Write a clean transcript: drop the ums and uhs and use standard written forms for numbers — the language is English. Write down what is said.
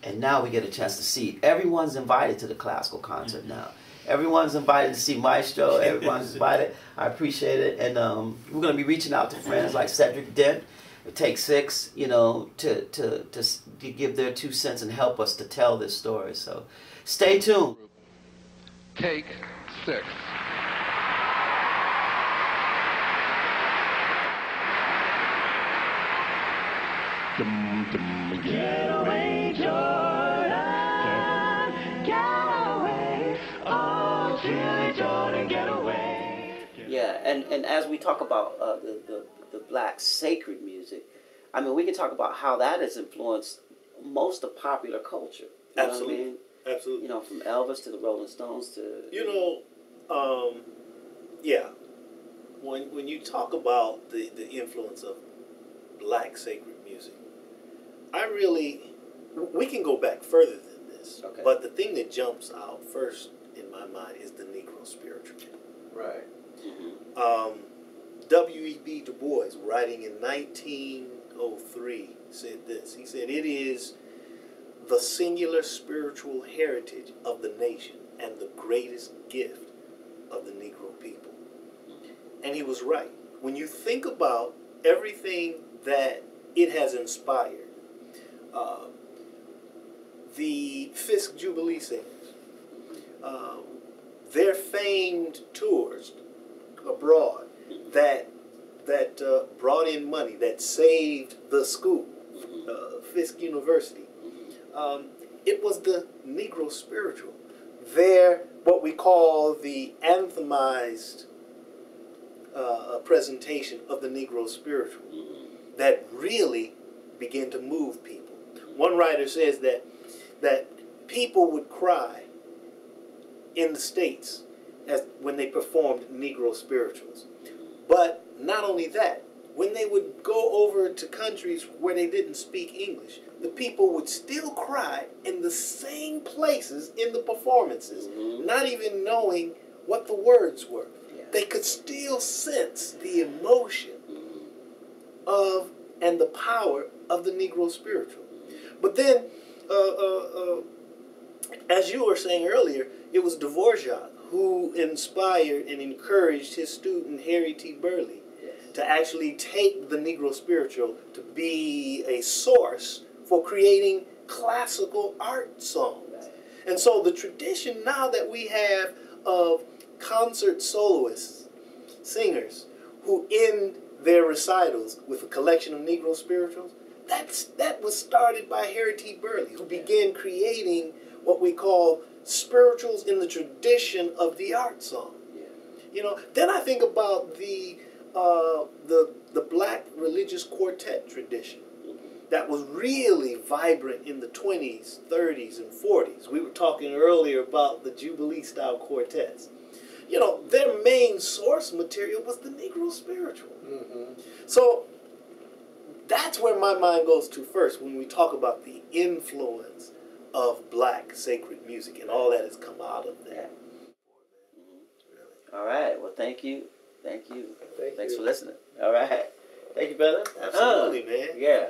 And now we get a chance to see it. Everyone's invited to the classical concert now. Everyone's invited to see Maestro. Everyone's invited. I appreciate it. And we're going to be reaching out to friends like Cedric Dent, Take Six, you know, to give their 2 cents and help us to tell this story. So stay tuned. Take Six. Get away, Jordan. Get away. Oh, Chili Jordan, get away. Yeah, and as we talk about the black sacred music, I mean, we can talk about how that has influenced most of popular culture. You Absolutely. know what I mean? Absolutely. You know, from Elvis to the Rolling Stones to... Yeah. When you talk about the influence of black sacred music, we can go back further than this. Okay. But the thing that jumps out first in my mind is the Negro spiritual. Right. W.E.B. Du Bois, writing in 1903, said this. He said, "It is the singular spiritual heritage of the nation and the greatest gift of the Negro people." And he was right. When you think about everything that it has inspired, the Fisk Jubilee Singers, their famed tours abroad that brought in money, that saved the school, Fisk University. It was the Negro spiritual. What we call the anthemized presentation of the Negro spiritual that really began to move people. One writer says that people would cry in the States when they performed Negro spirituals. But not only that, when they would go over to countries where they didn't speak English, the people would still cry in the same places in the performances, not even knowing what the words were. Yeah. They could still sense the emotion of and the power of the Negro spiritual. But then, as you were saying earlier, it was Dvorak who inspired and encouraged his student Harry T. Burleigh to actually take the Negro spiritual to be a source for creating classical art songs. And so the tradition now that we have of concert soloists, singers, who end their recitals with a collection of Negro spirituals, that was started by Harry T. Burleigh, who began creating what we call spirituals in the tradition of the art song. You know, then I think about the black religious quartet tradition that was really vibrant in the 20s, 30s, and 40s. We were talking earlier about the Jubilee-style quartets. You know, their main source material was the Negro spiritual. So that's where my mind goes to first when we talk about the influence of black sacred music and all that has come out of that. All right. Well, thank you. Thanks you. for listening. All right. Thank you, brother. Absolutely, man. Yeah.